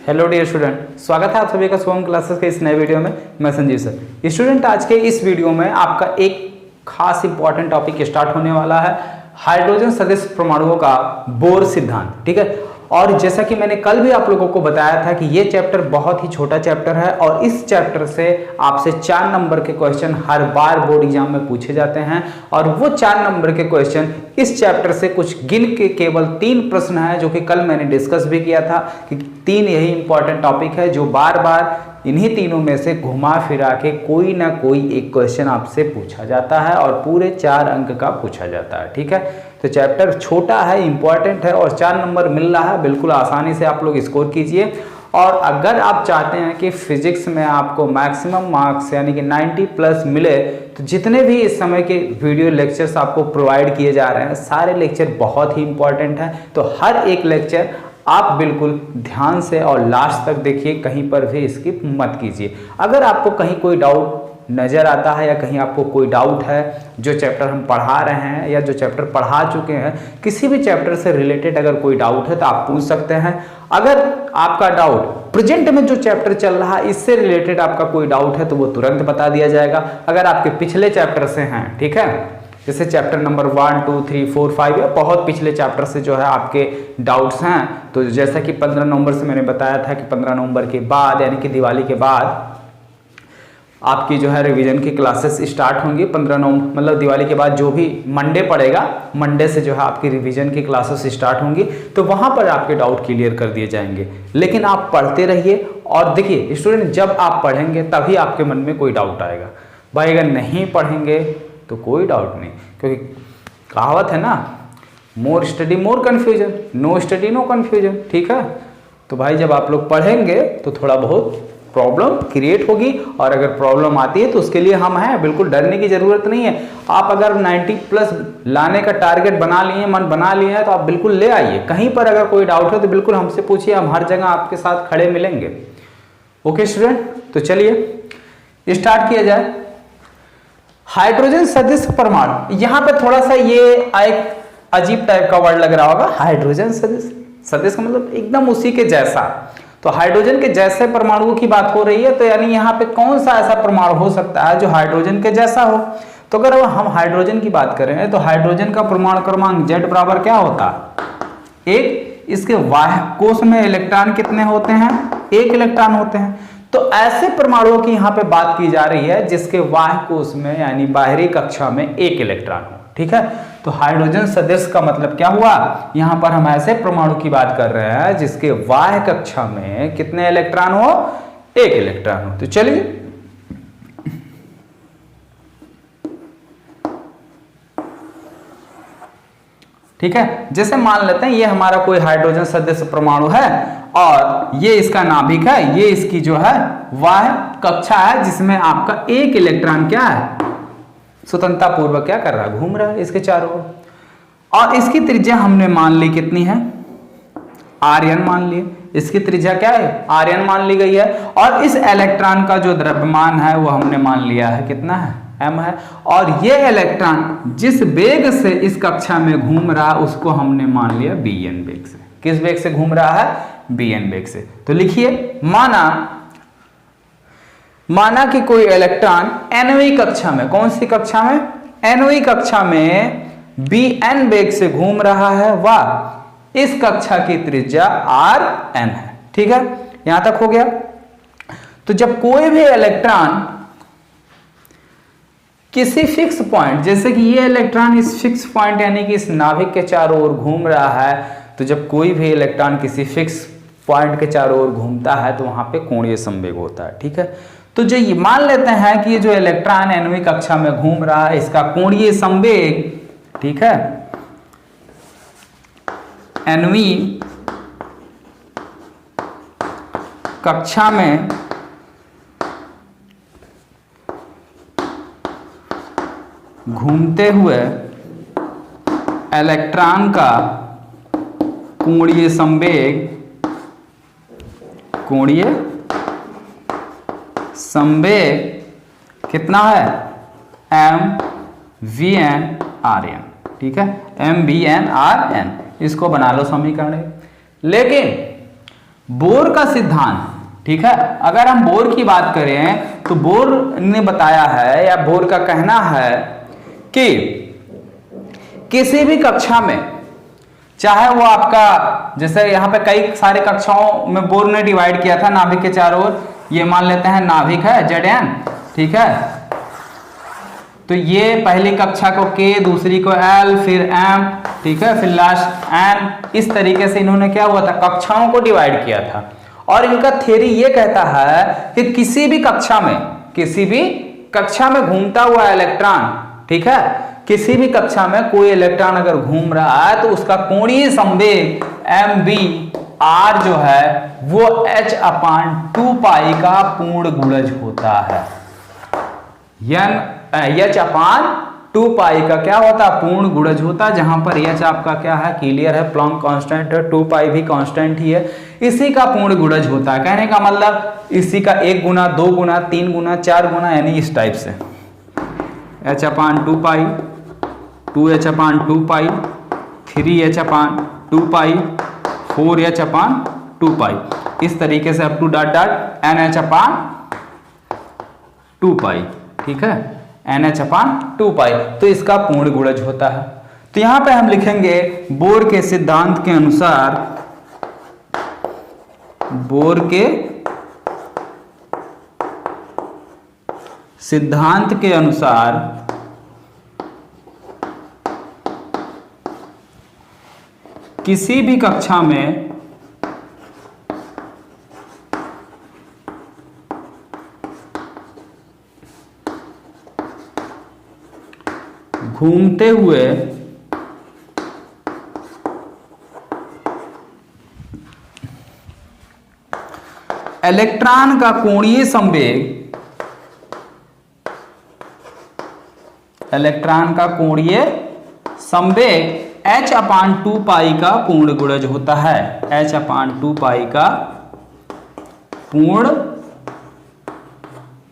Hello dear student, स्वागत है आप सभी का सोम क्लासेस के इस नए वीडियो में। मैं संजीव सर। स्टूडेंट, आज के इस वीडियो में आपका एक खास इंपॉर्टेंट टॉपिक स्टार्ट होने वाला है, हाइड्रोजन सदृश परमाणुओं का बोर सिद्धांत। ठीक है, और जैसा कि मैंने कल भी आप लोगों को बताया था कि ये चैप्टर बहुत ही छोटा चैप्टर है और इस चैप्टर से आपसे 4 नंबर के क्वेश्चन हर बार बोर्ड एग्जाम में पूछे जाते हैं। और वो 4 नंबर के क्वेश्चन इस चैप्टर से कुछ गिन के केवल 3 प्रश्न है, जो कि कल मैंने डिस्कस भी किया था कि 3 यही इंपॉर्टेंट टॉपिक है जो बार बार इन्हीं तीनों में से घुमा फिरा के कोई ना कोई एक क्वेश्चन आपसे पूछा जाता है और पूरे 4 अंक का पूछा जाता है। ठीक है, तो चैप्टर छोटा है, इंपॉर्टेंट है और 4 नंबर मिल रहा है, बिल्कुल आसानी से आप लोग स्कोर कीजिए। और अगर आप चाहते हैं कि फिजिक्स में आपको मैक्सिमम मार्क्स यानी कि 90 प्लस मिले, तो जितने भी इस समय के वीडियो लेक्चर्स आपको प्रोवाइड किए जा रहे हैं सारे लेक्चर बहुत ही इंपॉर्टेंट हैं। तो हर एक लेक्चर आप बिल्कुल ध्यान से और लास्ट तक देखिए, कहीं पर भी स्किप मत कीजिए। अगर आपको कहीं कोई डाउट नज़र आता है या कहीं आपको कोई डाउट है जो चैप्टर हम पढ़ा रहे हैं या जो चैप्टर पढ़ा चुके हैं, किसी भी चैप्टर से रिलेटेड अगर कोई डाउट है तो आप पूछ सकते हैं। अगर आपका डाउट प्रेजेंट में जो चैप्टर चल रहा है इससे रिलेटेड आपका कोई डाउट है तो वो तुरंत बता दिया जाएगा। अगर आपके पिछले चैप्टर से हैं, ठीक है, जैसे चैप्टर नंबर 1, 2, 3, 4, 5 या बहुत पिछले चैप्टर से जो है आपके डाउट्स हैं, तो जैसा कि 15 नवंबर से मैंने बताया था कि 15 नवंबर के बाद यानी कि दिवाली के बाद आपकी जो है रिवीजन की क्लासेस स्टार्ट होंगी। 15 नवंबर मतलब दिवाली के बाद जो भी मंडे पड़ेगा, मंडे से जो है आपकी रिवीजन की क्लासेस स्टार्ट होंगी, तो वहाँ पर आपके डाउट क्लियर कर दिए जाएंगे। लेकिन आप पढ़ते रहिए और देखिए स्टूडेंट, जब आप पढ़ेंगे तभी आपके मन में कोई डाउट आएगा। भाई अगर नहीं पढ़ेंगे तो कोई डाउट नहीं, क्योंकि कहावत है ना, more study more confusion, no study no confusion. ठीक है, तो भाई जब आप लोग पढ़ेंगे तो थोड़ा बहुत प्रॉब्लम क्रिएट होगी और अगर प्रॉब्लम आती है तो उसके लिए हम हैं, बिल्कुल डरने की जरूरत नहीं है। आप अगर 90 प्लस लाने का टारगेट बना लिए, मन बना लिए हैं, तो आप बिल्कुल ले आइए। कहीं पर अगर कोई डाउट है तो बिल्कुल हमसे पूछिए, हम हर जगह आपके साथ खड़े मिलेंगे। ओके स्टूडेंट, तो चलिए स्टार्ट किया जाए। हाइड्रोजन सदृश परमाणु, यहां पे थोड़ा सा ये एक अजीब टाइप का वर्ड लग रहा होगा, हाइड्रोजन सदृश। सदृश का मतलब एकदम उसी के जैसा, तो हाइड्रोजन के जैसे परमाणुओं की बात हो रही है, तो यानी यहाँ पे कौन सा ऐसा परमाणु हो सकता है जो हाइड्रोजन के जैसा हो। तो अगर हम हाइड्रोजन की बात करें तो हाइड्रोजन का परमाणु क्रमांक Z बराबर क्या होता है 1। इसके बाह्य कोश में इलेक्ट्रॉन कितने होते हैं, 1 इलेक्ट्रॉन होते हैं। तो ऐसे परमाणुओं की यहाँ पे बात की जा रही है जिसके बाह्य कोश में यानी बाहरी कक्षा में 1 इलेक्ट्रॉन हो। ठीक है, तो हाइड्रोजन सदृश का मतलब क्या हुआ, यहां पर हम ऐसे परमाणु की बात कर रहे हैं जिसके बाह्य कक्षा में कितने इलेक्ट्रॉन हो, 1 इलेक्ट्रॉन हो। तो चलिए ठीक है, जैसे मान लेते हैं ये हमारा कोई हाइड्रोजन सदृश परमाणु है और ये इसका नाभिक है, ये इसकी जो है बाह्य कक्षा है जिसमें आपका 1 इलेक्ट्रॉन क्या है, स्वतंत्रता पूर्वक क्या कर रहा है, घूम रहा है इसके चारों ओर। और इसकी त्रिज्या हमने मान ली कितनी है, Rn मान ली। इसकी त्रिज्या क्या है, Rn मान ली गई है। और इस इलेक्ट्रॉन का जो द्रव्यमान है वो हमने मान लिया है कितना है, m है। और ये इलेक्ट्रॉन जिस वेग से इस कक्षा में घूम रहा है उसको हमने मान लिया bn वेग से। किस वेग से घूम रहा है, bn वेग से। तो लिखिए, माना कि कोई इलेक्ट्रॉन nवीं कक्षा में, कौन सी कक्षा में, nवीं कक्षा में bn वेग से घूम रहा है व इस कक्षा की त्रिज्या Rn है। ठीक है, यहां तक हो गया। तो जब कोई भी इलेक्ट्रॉन किसी फिक्स पॉइंट, जैसे कि ये इलेक्ट्रॉन इस फिक्स पॉइंट यानी कि इस नाभिक के चारों ओर घूम रहा है, तो जब कोई भी इलेक्ट्रॉन किसी फिक्स पॉइंट के चारों ओर घूमता है तो वहां पे कोणीय संवेग होता है। ठीक है, तो जो ये मान लेते हैं कि ये जो इलेक्ट्रॉन nवीं कक्षा में घूम रहा है इसका कोणीय संवेग, ठीक है, nवीं कक्षा में घूमते हुए इलेक्ट्रॉन का कोणीय संवेग, कोणीय संवेग कितना है, mvn/rn। ठीक है, mvn/rn, इसको बना लो समीकरण। लेकिन बोर का सिद्धांत, ठीक है। अगर हम बोर की बात करें तो बोर ने बताया है या बोर का कहना है कि किसी भी कक्षा में, चाहे वो आपका, जैसे यहां पे कई सारे कक्षाओं में बोर ने डिवाइड किया था नाभिक के चारों ओर, ये मान लेते हैं नाभिक है Zn, ठीक है। तो ये पहली कक्षा को K, दूसरी को L, फिर M, ठीक है, फिर लास्ट N, इस तरीके से इन्होंने क्या हुआ था, कक्षाओं को डिवाइड किया था। और इनका थ्योरी ये कहता है कि किसी भी कक्षा में घूमता हुआ इलेक्ट्रॉन, ठीक है, किसी भी कक्षा में कोई इलेक्ट्रॉन अगर घूम रहा है तो उसका कोणीय संवेग mv_r जो है वो h/2π का पूर्ण गुणज होता है। h/2π का क्या होता है, पूर्ण गुणज होता है, जहां पर h आपका क्या है, क्लियर है, प्लैंक कांस्टेंट है, 2π भी कांस्टेंट ही है, इसी का पूर्ण गुणज होता है। कहने का मतलब इसी का 1 गुना, 2 गुना, 3 गुना, 4 गुना, यानी इस टाइप से h/2π, 2h/2π, 3h/2π, 4h/2π, इस तरीके से अप टू डॉट nh/2π, ठीक है, nh/2π, तो इसका पूर्ण गुणज होता है। तो यहां पे हम लिखेंगे बोर के सिद्धांत के अनुसार, बोर के सिद्धांत के अनुसार किसी भी कक्षा में घूमते हुए इलेक्ट्रॉन का कोणीय संवेग, इलेक्ट्रॉन का कोणीय संवेग h/2π का पूर्ण गुणज होता है, h/2π का पूर्ण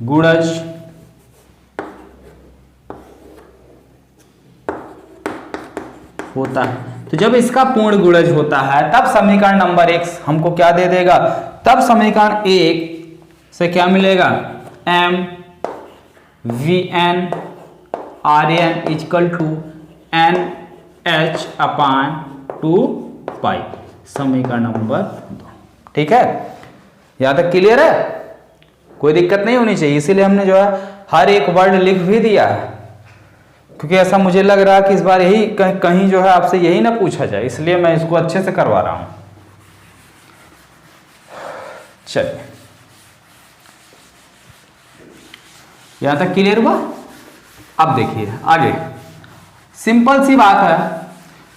गुणज होता है। तो जब इसका पूर्ण गुणज होता है तब समीकरण नंबर 1 हमको क्या दे देगा, तब समीकरण 1 से क्या मिलेगा, mVn_Rn = NH/2π, समीकरण नंबर 2, ठीक है। यहां तक क्लियर है, कोई दिक्कत नहीं होनी चाहिए, इसीलिए हमने जो है हर एक वर्ड लिख भी दिया है, क्योंकि ऐसा मुझे लग रहा है कि इस बार यही कहीं जो है आपसे यही ना पूछा जाए, इसलिए मैं इसको अच्छे से करवा रहा हूं। चलिए, यहां तक क्लियर हुआ। अब देखिए आगे, सिंपल सी बात है,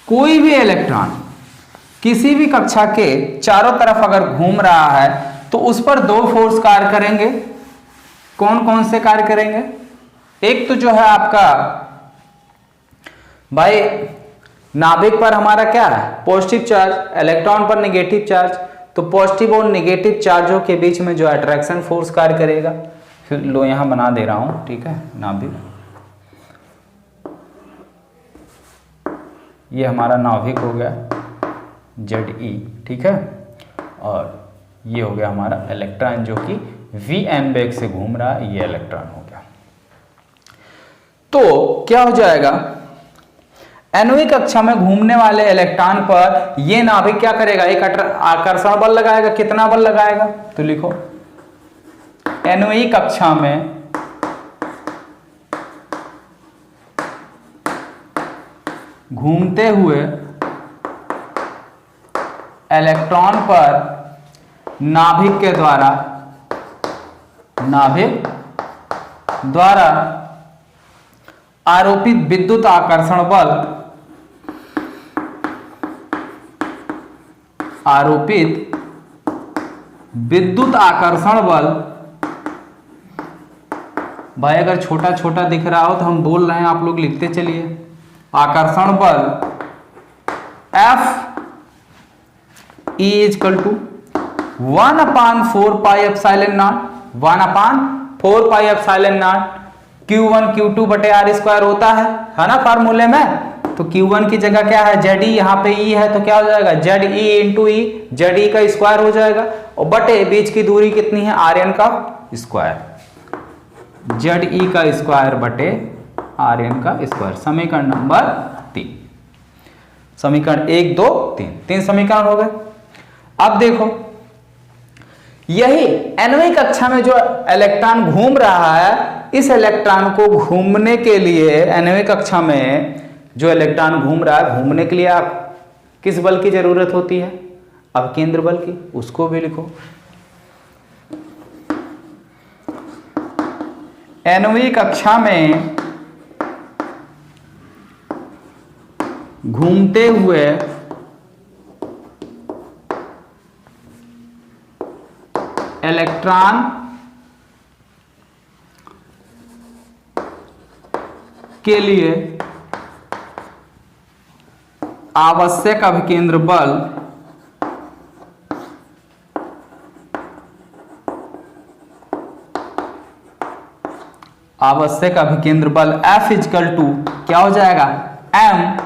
कोई भी इलेक्ट्रॉन किसी भी कक्षा के चारों तरफ अगर घूम रहा है तो उस पर 2 फोर्स कार्य करेंगे। कौन कौन से कार्य करेंगे, एक तो जो है आपका भाई नाभिक पर हमारा क्या है, पॉजिटिव चार्ज, इलेक्ट्रॉन पर नेगेटिव चार्ज, तो पॉजिटिव और नेगेटिव चार्जों के बीच में जो अट्रैक्शन फोर्स कार्य करेगा। फिर लो यहां बना दे रहा हूं, ठीक है, नाभिक, ये हमारा नाभिक हो गया Ze, ठीक है, और ये हो गया हमारा इलेक्ट्रॉन जो कि Vn वेग से घूम रहा है, ये इलेक्ट्रॉन हो गया। तो क्या हो जाएगा, nवीं कक्षा में घूमने वाले इलेक्ट्रॉन पर ये नाभिक क्या करेगा, एक आकर्षण बल लगाएगा। कितना बल लगाएगा, तो लिखो nवीं कक्षा में घूमते हुए इलेक्ट्रॉन पर नाभिक द्वारा आरोपित विद्युत आकर्षण बल, भाई अगर छोटा छोटा दिख रहा हो तो हम बोल रहे हैं, आप लोग लिखते चलिए। आकर्षण बल F E = 1/4πε0, 1/4πε0 Q1 Q2/r² होता है ना फार्मूले में। तो Q1 की जगह क्या है जेड ई, यहाँ पे ई है तो क्या हो जाएगा जेड ई इंटू ई, जेड ई का स्क्वायर हो जाएगा और बटे बीच की दूरी कितनी है आर एन का स्क्वायर, जेड ई का स्क्वायर बटे आर एन का स्क्वायर। समीकरण नंबर 3, समीकरण 1 2 3, 3 समीकरण हो गए। अब देखो यही nवीं कक्षा में जो इलेक्ट्रॉन घूम रहा है, इस इलेक्ट्रॉन को घूमने के लिए nवीं कक्षा में जो इलेक्ट्रॉन घूम रहा है, घूमने के लिए आप किस बल की जरूरत होती है, अपकेंद्र बल की, उसको भी लिखो। nवीं कक्षा में घूमते हुए इलेक्ट्रॉन के लिए आवश्यक अभिकेंद्र बल F इजकल टू क्या हो जाएगा m,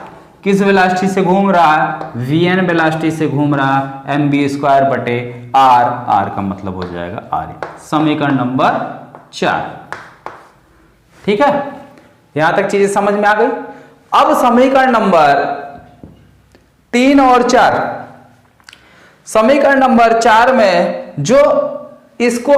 किस वेलोसिटी से घूम रहा है vn वेलोसिटी से घूम रहा है, mv² बटे r, r का मतलब हो जाएगा r। समीकरण नंबर 4, ठीक है, यहां तक चीजें समझ में आ गई। अब समीकरण नंबर 3 और 4, समीकरण नंबर 4 में जो इसको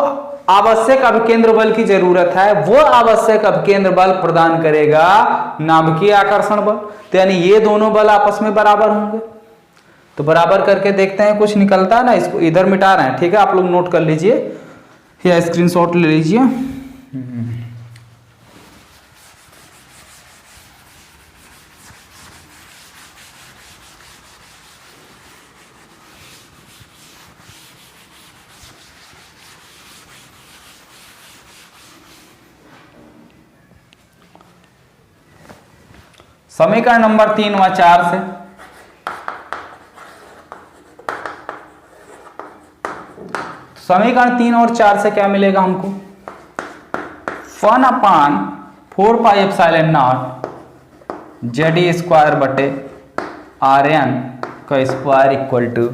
आवश्यक अभिकेंद्र बल की जरूरत है, वो आवश्यक अभिकेंद्र बल प्रदान करेगा नाभिकीय आकर्षण बल। तो यानी ये दोनों बल आपस में बराबर होंगे। तो बराबर करके देखते हैं कुछ निकलता है ना, इसको इधर मिटा रहे हैं, ठीक है, आप लोग नोट कर लीजिए या स्क्रीनशॉट ले लीजिए। समीकरण नंबर 3 व 4 से समीकरण 3 और 4 से क्या मिलेगा हमको 1/4 जेड ई स्क्वायर बटे आर एन का square equal to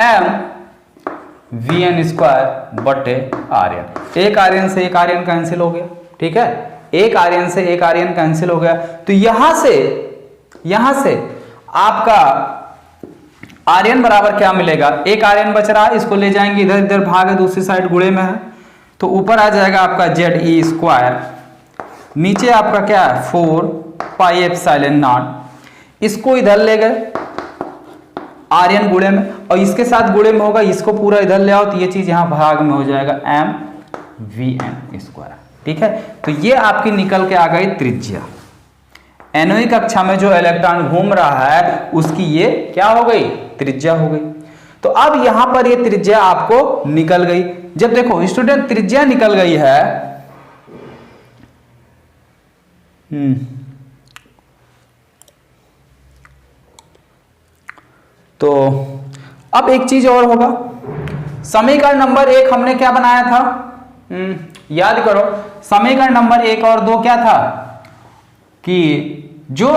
m v n square बटे आर एन। एक आर एन से एक आर एन कैंसिल हो गया, ठीक है, एक आर एन से एक आर एन कैंसिल हो गया। तो यहां से आपका आर एन बराबर क्या मिलेगा, एक आर एन बच रहा है, इसको ले जाएंगे इधर, इधर भाग है, दूसरी साइड गुणे में है, तो ऊपर आ जाएगा आपका जेड ई स्क्वायर, नीचे आपका क्या है 4πε0, इसको इधर ले गए आर एन गुणे में और इसके साथ गुणे में होगा, इसको पूरा इधर ले आओ तो ये चीज यहां भाग में हो जाएगा एम वी एन स्क्वायर, ठीक है। तो ये आपकी निकल के आ गई त्रिज्या। nवीं कक्षा में जो इलेक्ट्रॉन घूम रहा है उसकी ये क्या हो गई त्रिज्या हो गई। तो अब यहां पर ये त्रिज्या आपको निकल गई। जब देखो स्टूडेंट त्रिज्या निकल गई है, तो अब एक चीज और होगा, समीकरण नंबर 1 हमने क्या बनाया था, याद करो, समीकरण नंबर 1 और 2 क्या था कि जो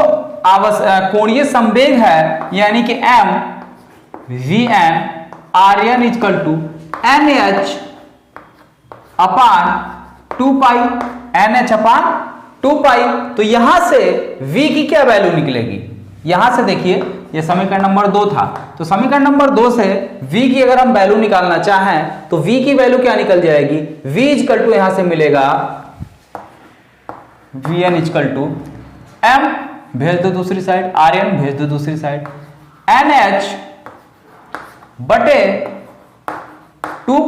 कोणीय संवेग है यानी कि m V N R N equal to N H upon 2 N H upon 2 तो यहां से v की क्या वैल्यू निकलेगी, यहां से देखिए ये समीकरण नंबर 2 था, तो समीकरण नंबर 2 से v की अगर हम वैल्यू निकालना चाहें तो v की वैल्यू क्या निकल जाएगी, v इजकल टू यहां से मिलेगा v n equal to m भेज दो दूसरी साइड, आर एन भेज दो दूसरी साइड, एन एच बटे 2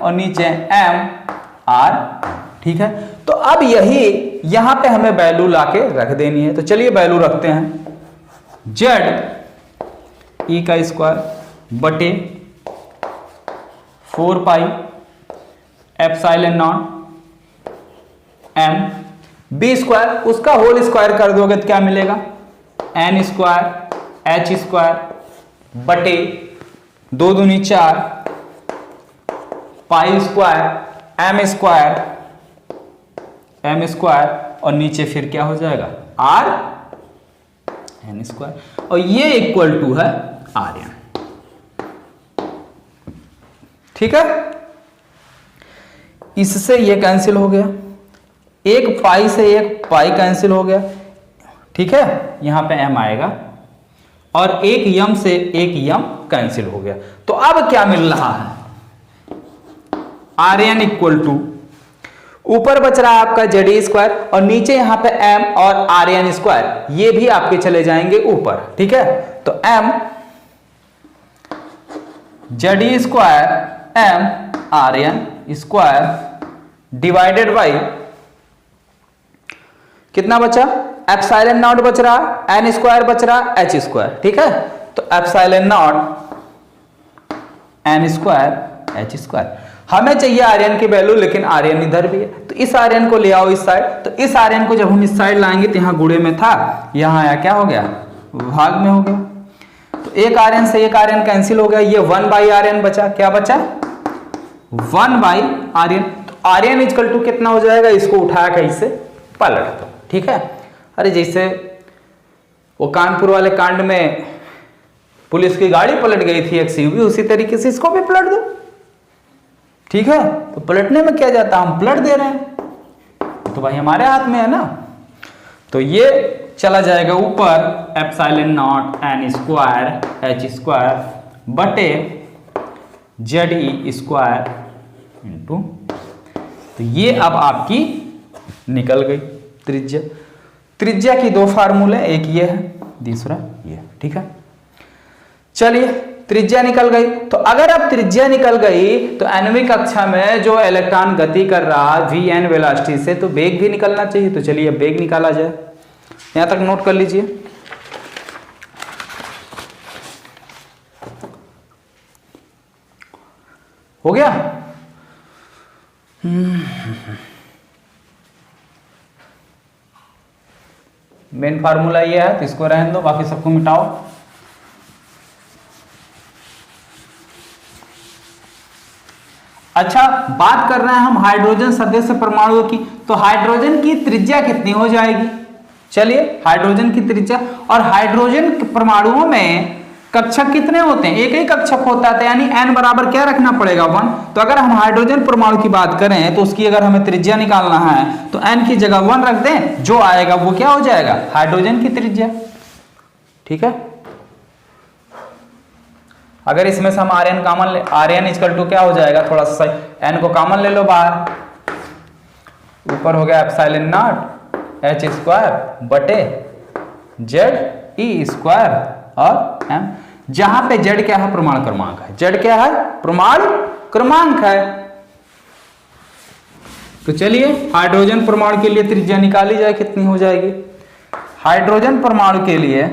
और नीचे एम आर, ठीक है। तो अब यही यहां पे हमें वैल्यू लाके रख देनी है, तो चलिए वैल्यू रखते हैं, जेड ई का स्क्वायर बटे 4πε0 एम बी स्क्वायर, उसका होल स्क्वायर कर दोगे तो क्या मिलेगा एन स्क्वायर एच स्क्वायर बटे 2 दूनी 4 पाई स्क्वायर एम स्क्वायर और नीचे फिर क्या हो जाएगा आर एन स्क्वायर, और ये इक्वल टू है आर एन। ठीक है, इससे ये कैंसिल हो गया, एक पाई से एक पाई कैंसिल हो गया। ठीक है, यहां पे m आएगा और एक यम से एक यम कैंसिल हो गया। तो अब क्या मिल रहा है, आर एन इक्वल टू, ऊपर बच रहा है आपका जेड स्क्वायर और नीचे यहां पे m और आर एन स्क्वायर, ये भी आपके चले जाएंगे ऊपर। ठीक है, तो m Z square m r n square divided by कितना बचा, एप्सिलॉन नॉट बच रहा, एन स्क्वायर बच रहा, एच स्क्वायर। ठीक है, तो epsilon not an square H square. हमें चाहिए आर्यन की वैल्यू, लेकिन आर्यन इधर भी है, तो इस आर्यन को ले आओ इस साइड। तो इस आर्यन को जब हम इस साइड लाएंगे तो यहां गुणे में था, यहां आया क्या हो गया, भाग में हो गया। तो एक आर्यन से एक आर्यन कैंसिल हो गया, ये 1 बाई आर्यन बचा, क्या बचा 1 बाई आर्यन। तो आर्यन इक्वल टू कितना हो जाएगा, इसको उठाया कहीं से पलट दो। ठीक है, अरे जैसे वो कानपुर वाले कांड में पुलिस की गाड़ी पलट गई थी एक्सयूवी, उसी तरीके से इसको भी पलट दो। ठीक है, तो पलटने में क्या जाता, हम पलट दे रहे हैं, तो भाई हमारे हाथ में है ना। तो ये चला जाएगा ऊपर epsilon not an square H square बटे जेड ई स्क्वायर इंटू, तो ये अब आपकी निकल गई त्रिज्या। त्रिज्या की दो फार्मूले, एक ये है दूसरा ये। ठीक है, चलिए त्रिज्या निकल गई। तो अगर अब त्रिज्या निकल गई तो nवीं कक्षा में जो इलेक्ट्रॉन गति कर रहा वी एन वेलोसिटी से, तो वेग भी निकलना चाहिए। तो चलिए अब वेग निकाला जाए, यहां तक नोट कर लीजिए। हो गया, मेन फार्मूला ये है, तो इसको रहने दो, बाकी सबको मिटाओ। अच्छा, बात कर रहे हैं हम हाइड्रोजन सदस्य परमाणुओं की, तो हाइड्रोजन की त्रिज्या कितनी हो जाएगी। चलिए हाइड्रोजन की त्रिज्या, और हाइड्रोजन परमाणुओं में कक्षक कितने होते हैं, एक ही कक्षक होता है, यानी n बराबर क्या रखना पड़ेगा 1। तो अगर हम हाइड्रोजन परमाणु की बात करें तो उसकी अगर हमें त्रिज्या निकालना है तो n की जगह 1 रख दें, जो आएगा वो क्या हो जाएगा, हाइड्रोजन की त्रिज्या। ठीक है, अगर इसमें से हम आर्यन कॉमन ले, आर्यन इक्वल टू क्या हो जाएगा, थोड़ा सा n को कॉमन ले लो बाहर, ऊपर हो गया एप्सिलॉन नॉट एच स्क्वायर बटे जेड ई स्क्वायर और m, जहां पे z क्या है, प्रमाण क्रमांक है, z क्या है, प्रमाण क्रमांक है। तो चलिए हाइड्रोजन परमाणु के लिए त्रिज्या निकाली जाए, कितनी हो जाएगी। हाइड्रोजन परमाणु के लिए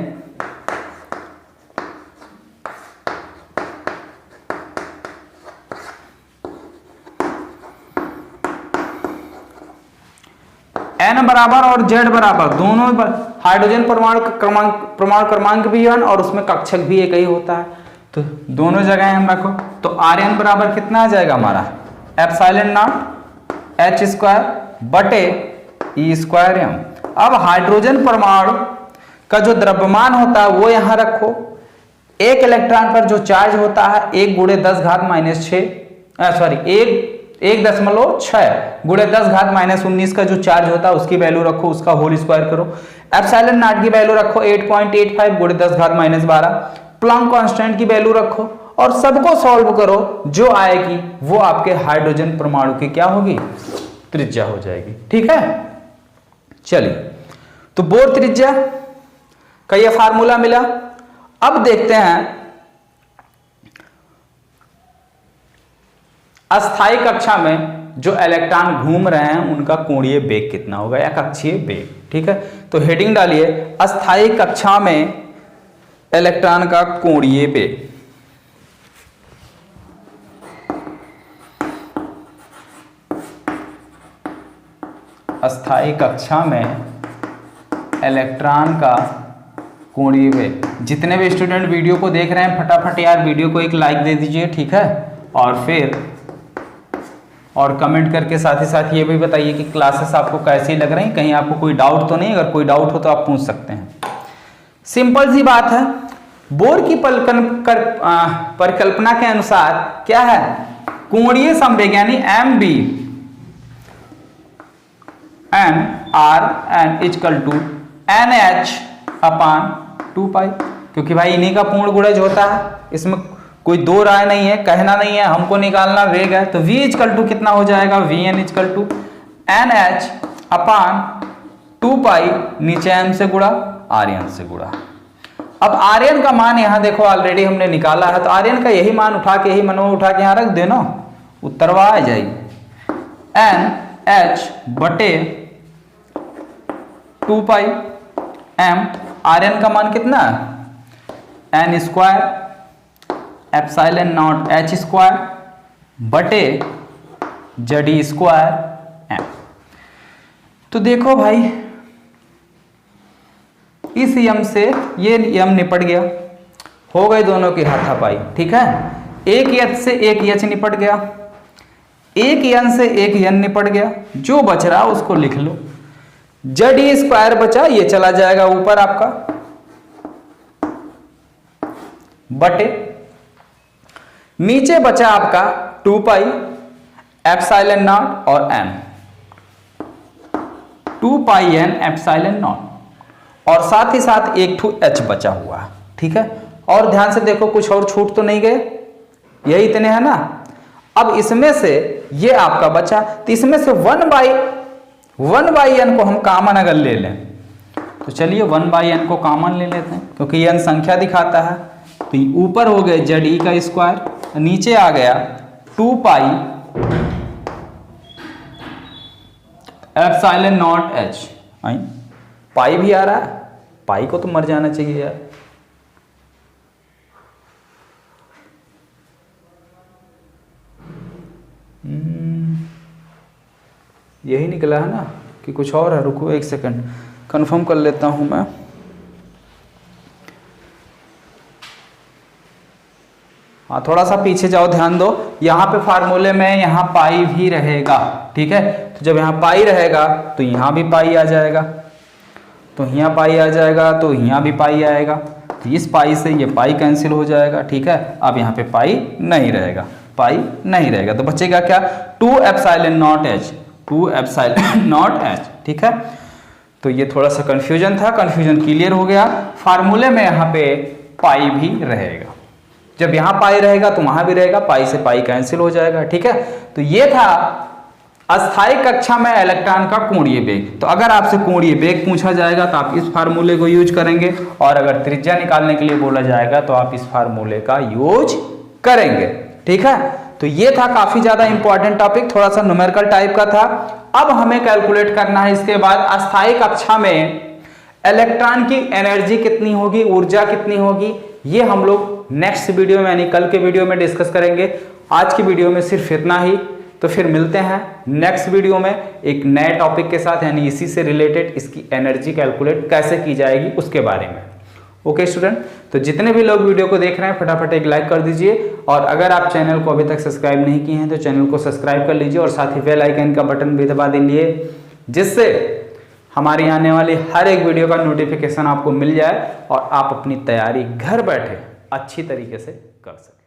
n बराबर और z बराबर दोनों हाइड्रोजन परमाणु क्रमांक, प्रमाण क्रमांक भी 1 और उसमें कक्षक भी एक ही होता है, तो दोनों जगह हम रखो। तो Rn बराबर कितना आ जाएगा हमारा, एप्सिलॉन नॉट एच स्क्वायर बटे ई स्क्वायर m। अब हाइड्रोजन परमाणु का जो द्रव्यमान होता है वो यहां रखो, एक इलेक्ट्रॉन पर जो चार्ज होता है 1 × 10⁻⁻⁶, सॉरी 1.6 × 10⁻⁻19 का जो चार्ज होता है उसकी वैल्यू रखो, उसका होल स्क्वायर करो। एप्सिलॉन नॉट की वैल्यू रखो 8.85 × 10⁻12, प्लैंक कांस्टेंट की वैल्यू रखो और सबको सॉल्व करो, जो आएगी वो आपके हाइड्रोजन परमाणु की क्या होगी, त्रिज्या हो जाएगी। ठीक है, चलिए तो बोर त्रिज्या का ये फार्मूला मिला। अब देखते हैं अस्थायी कक्षा में जो इलेक्ट्रॉन घूम रहे हैं उनका कोणीय वेग कितना होगा, या कक्षीय वेग। ठीक है, तो हेडिंग डालिए अस्थायी कक्षा में इलेक्ट्रॉन का कोणीय वेग। अस्थायी कक्षा में इलेक्ट्रॉन का कोणीय वेग। जितने भी स्टूडेंट वीडियो को देख रहे हैं फटाफट यार वीडियो को एक लाइक दे दीजिए। ठीक है, और फिर और कमेंट करके साथ ही साथ ये भी बताइए कि क्लासेस आपको कैसी लग रही हैं, कहीं आपको कोई डाउट तो नहीं, अगर कोई डाउट हो तो आप पूछ सकते हैं। सिंपल सी बात है, बोर की परिकल्पना के अनुसार क्या है, कोणीय संवेग यानी M B N R N equal to N H upon 2 pi, क्योंकि भाई इन्हीं का पूर्ण गुणज होता है, इसमें कोई दो राय नहीं है, कहना नहीं है, हमको निकालना वेग है। तो v इक्वल टू कितना हो जाएगा, V N equal to N H upon 2 pi, नीचे m से गुणा आर एन से गुणा। अब आर एन का मान यहाँ देखो ऑलरेडी हमने निकाला है, तो आर एन का यही मान उठा के, यही मनवा उठा के यहाँ रख देना, उत्तरवा आ जाएगी एन एच बटे 2 पाई एम, आर एन का मान कितना है, n square epsilon not h square बटे जेड स्क्वायर एम। तो देखो भाई इस यम से ये यम निपट गया, हो गए दोनों की हाथापाई, ठीक है। एक एच से एक एच निपट गया, एक यन से एक यन निपट गया, जो बच रहा उसको लिख लो, जेड स्क्वायर बचा, ये चला जाएगा ऊपर आपका बटे, नीचे बचा आपका 2 पाई एप्सिलॉन नॉट और m, 2 pi n epsilon not, और साथ ही साथ एक ठू एच बचा हुआ है, ठीक है। और ध्यान से देखो कुछ और छूट तो नहीं गए, यही इतने हैं ना। अब इसमें से ये आपका बचा, तो इसमें से 1 बाई एन को हम कॉमन अगर ले लें, तो चलिए 1 बाई एन को कॉमन ले लेते हैं, क्योंकि एन संख्या दिखाता है। तो ऊपर हो गए जेड ई का स्क्वायर, नीचे आ गया 2 पाई एप्सिलॉन नॉट एच, पाई भी आ रहा है, पाई को तो मर जाना चाहिए यार। यही निकला है ना कि कुछ और है, रुको एक सेकंड कंफर्म कर लेता हूं मैं। हाँ थोड़ा सा पीछे जाओ, ध्यान दो, यहाँ पे फार्मूले में यहाँ पाई भी रहेगा, ठीक है। तो जब यहाँ पाई रहेगा तो यहाँ भी पाई आ जाएगा, तो यहाँ पाई आ जाएगा, तो यहाँ भी पाई आएगा, तो इस पाई से ये पाई कैंसिल हो जाएगा, ठीक है। अब यहाँ पे पाई नहीं रहेगा, पाई नहीं रहेगा, तो बचेगा क्या, 2 epsilon not H, 2 epsilon not H, ठीक है। तो ये थोड़ा सा कंफ्यूजन था, कंफ्यूजन क्लियर हो गया। फार्मूले में यहाँ पे पाई भी रहेगा, जब यहाँ पाई रहेगा तो वहां भी रहेगा, पाई से पाई कैंसिल हो जाएगा, ठीक है। तो ये था अस्थायी कक्षा में इलेक्ट्रॉन का कोणीय वेग। तो अगर आपसे कोणीय वेग पूछा जाएगा तो आप इस फार्मूले को यूज करेंगे, और अगर त्रिज्या निकालने के लिए बोला जाएगा तो आप इस फार्मूले का यूज करेंगे, ठीक है। तो ये था काफी ज्यादा इंपॉर्टेंट टॉपिक, थोड़ा सा न्यूमेरिकल टाइप का था। अब हमें कैलकुलेट करना है इसके बाद अस्थायी कक्षा में इलेक्ट्रॉन की एनर्जी कितनी होगी, ऊर्जा कितनी होगी, ये हम लोग नेक्स्ट वीडियो में यानी कल के वीडियो में डिस्कस करेंगे। आज की वीडियो में सिर्फ इतना ही, तो फिर मिलते हैं नेक्स्ट वीडियो में एक नए टॉपिक के साथ, यानी इसी से रिलेटेड इसकी एनर्जी कैलकुलेट कैसे की जाएगी उसके बारे में। ओके स्टूडेंट, तो जितने भी लोग वीडियो को देख रहे हैं फटाफट एक लाइक कर दीजिए, और अगर आप चैनल को अभी तक सब्सक्राइब नहीं किए हैं तो चैनल को सब्सक्राइब कर लीजिए, और साथ ही बेल आइकन का बटन भी दबा दीजिए, जिससे हमारी आने वाली हर एक वीडियो का नोटिफिकेशन आपको मिल जाए और आप अपनी तैयारी घर बैठे अच्छी तरीके से कर सकें।